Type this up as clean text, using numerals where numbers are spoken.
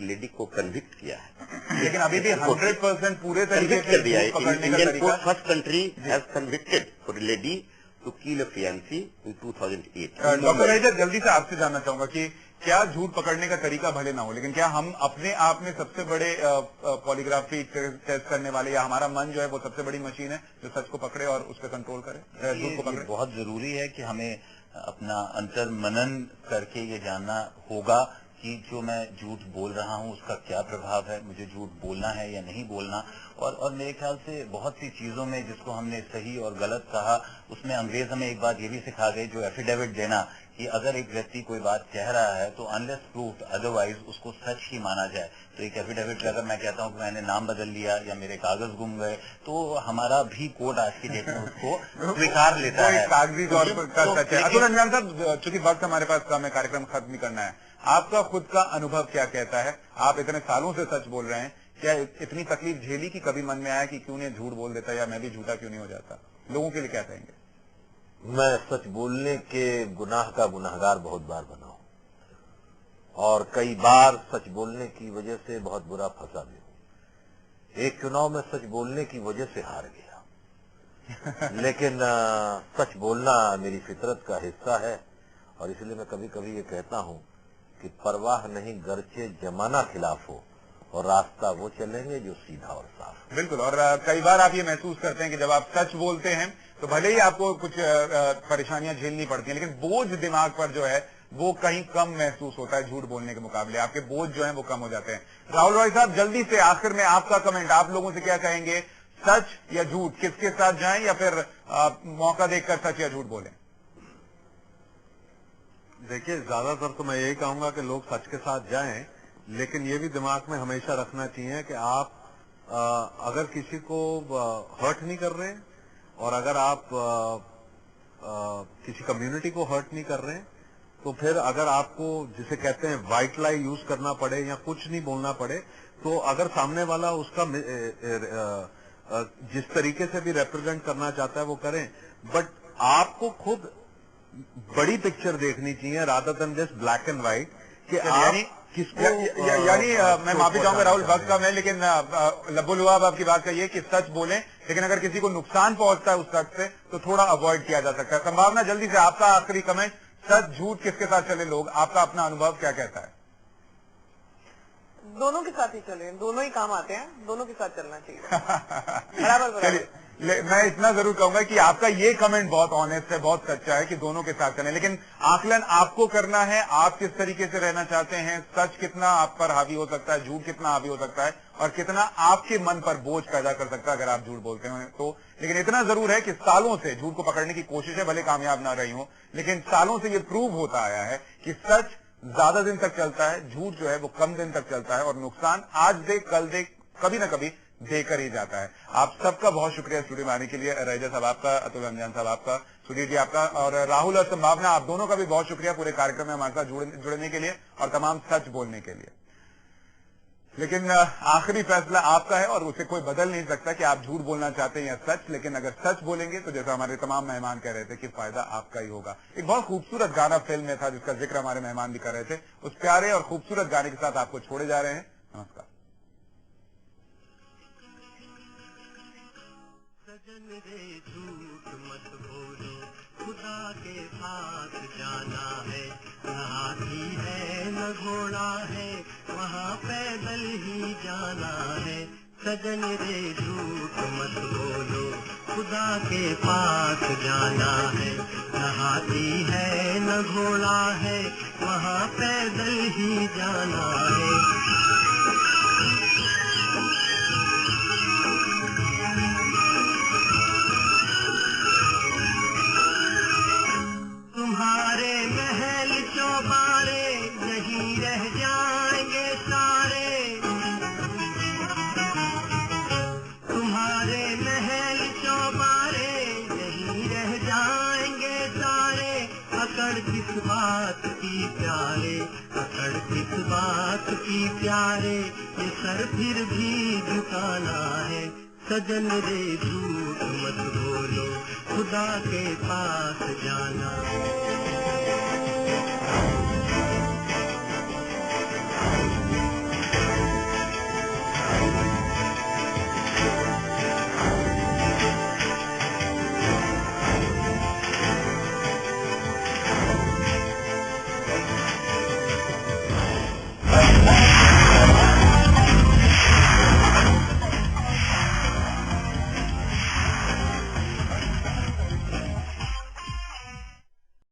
Lady को convict किया है। लेकिन अभी भी 100% पूरे तरीके से कर दिया है। Indian court first country has convicted for lady to kill a fiancee in 2008। Doctor रईजत, जल्दी से आपसे जानना चाहूंगा कि क्या झूठ पकड़ने का तरीका भले ना हो, लेकिन क्या हम अपने आप में सबसे बड़े पॉलीग्राफी टेस्ट करने वाले, या हमारा मन जो है वो सबसे बड़ी मशीन है जो सच को पकड़े और उस पर कंट्रोल करे, झूठ को पकड़े? बहुत जरूरी है कि हमें अपना अंतर मनन करके ये जानना होगा कि जो मैं झूठ बोल रहा हूँ उसका क्या प्रभाव है, मुझे झूठ बोलना है या नहीं बोलना। और मेरे ख्याल से बहुत सी चीजों में जिसको हमने सही और गलत कहा, उसमें अंग्रेज हमें एक बात ये भी सिखा गए, जो एफिडेविट देना, कि अगर एक व्यक्ति कोई बात कह रहा है तो अनलेस प्रूफ अदरवाइज उसको सच ही माना जाए। तो एक एफिडेविट अगर मैं कहता हूँ कि मैंने नाम बदल लिया या मेरे कागज गुम गए, तो हमारा भी कोर्ट आज की डेट में उसको स्वीकार लेता है, कागजी तौर पर सच है। अतुल अंजान साहब, चूंकि वक्त हमारे पास कम है, कार्यक्रम खत्म नहीं करना है, आपका खुद का अनुभव क्या कहता है? आप इतने सालों से सच बोल रहे हैं, क्या इतनी तकलीफ झेली कि कभी मन में आया कि क्यों नहीं झूठ बोल देता, या मैं भी झूठा क्यों नहीं हो जाता? लोगों के लिए क्या कहेंगे? मैं सच बोलने के गुनाह का गुनाहगार बहुत बार बना हूं और कई बार सच बोलने की वजह से बहुत बुरा फंसा भी हूं। एक चुनाव में सच बोलने की वजह से हार गया लेकिन सच बोलना मेरी फितरत का हिस्सा है और इसलिए मैं कभी कभी ये कहता हूं कि परवाह नहीं गरचे जमाना खिलाफ हो और रास्ता वो चलेंगे जो सीधा और साफ। बिल्कुल। और कई बार आप ये महसूस करते हैं कि जब आप सच बोलते हैं तो भले ही आपको कुछ परेशानियां झेलनी पड़ती हैं, लेकिन बोझ दिमाग पर जो है वो कहीं कम महसूस होता है झूठ बोलने के मुकाबले। आपके बोझ जो है वो कम हो जाते हैं। राहुल रॉय साहब, जल्दी से आखिर में आपका कमेंट, आप लोगों से क्या कहेंगे? सच या झूठ, किसके साथ जाएं, या फिर मौका देखकर सच या झूठ बोलें? देखिए, ज्यादातर तो मैं यही कहूंगा कि लोग सच के साथ जाएं, लेकिन ये भी दिमाग में हमेशा रखना चाहिए कि आप अगर किसी को हर्ट नहीं कर रहे हैं और अगर आप किसी कम्युनिटी को हर्ट नहीं कर रहे हैं, तो फिर अगर आपको जिसे कहते हैं व्हाइट लाई यूज करना पड़े या कुछ नहीं बोलना पड़े, तो अगर सामने वाला उसका जिस तरीके से भी रिप्रेजेंट करना चाहता है वो करें, बट आपको खुद बड़ी पिक्चर देखनी चाहिए rather than this black and white कि आप किसको यानी मैं माफी चाहूंगा राहुल, वक्त कम है, लेकिन लब्बुल हुआब आपकी बात कही है कि सच बोलें, लेकिन अगर किसी को नुकसान पहुंचता है उस सच से तो थोड़ा अवॉइड किया जा सकता है। संभावना, जल्दी से आपका आखिरी कमेंट, सच झूठ किसके साथ चले लोग, आपका अपना अनुभव क्या कहता है? दोनों के साथ ही चले, दोनों ही काम आते हैं, दोनों के साथ चलना चाहिए। बराबर। मैं इतना जरूर कहूंगा कि आपका ये कमेंट बहुत ऑनेस्ट है, बहुत सच्चा है कि दोनों के साथ चलें, लेकिन आकलन आपको करना है। आप किस तरीके से रहना चाहते हैं, सच कितना आप पर हावी हो सकता है, झूठ कितना हावी हो सकता है, और कितना आपके मन पर बोझ पैदा कर सकता है अगर आप झूठ बोलते हैं तो। लेकिन इतना जरूर है कि सालों से झूठ को पकड़ने की कोशिशें भले कामयाब ना रही हो, लेकिन सालों से ये प्रूव होता आया है कि सच ज्यादा दिन तक चलता है, झूठ जो है वो कम दिन तक चलता है, और नुकसान आज दे कल दे कभी ना कभी देकर ही जाता है। आप सबका बहुत शुक्रिया स्टूडियो में आने के लिए। रईजत साहब आपका, अतुल अंजान साहब आपका, सुधीर जी आपका, और राहुल और संभावना आप दोनों का भी बहुत शुक्रिया पूरे कार्यक्रम में हमारे साथ जुड़ने के लिए और तमाम सच बोलने के लिए। लेकिन आखिरी फैसला आपका है और उसे कोई बदल नहीं सकता कि आप झूठ बोलना चाहते हैं या सच। लेकिन अगर सच बोलेंगे तो जैसा हमारे तमाम मेहमान कह रहे थे कि फायदा आपका ही होगा। एक बहुत खूबसूरत गाना फिल्म में था जिसका जिक्र हमारे मेहमान भी कर रहे थे। उस प्यारे और खूबसूरत गाने के साथ आपको छोड़े जा रहे हैं। नमस्कार। सजन रे झूठ मत बोलो, खुदा के पास जाना है, न हाथी है न घोड़ा है, वहाँ पैदल ही जाना है। सजन रे झूठ मत बोलो, खुदा के पास जाना है, न हाथी है न घोड़ा है, वहाँ पैदल ही जाना है। तुम्हारे महल चौबारे यहीं रह जाएंगे सारे, तुम्हारे महल चौबारे यहीं रह जाएंगे सारे। अकड़ किस बात की प्यारे, अकड़ किस बात की प्यारे, ये सर फिर भी झुकाना है। सजन रे झूठ मत बोलो, खुदा के पास जाना।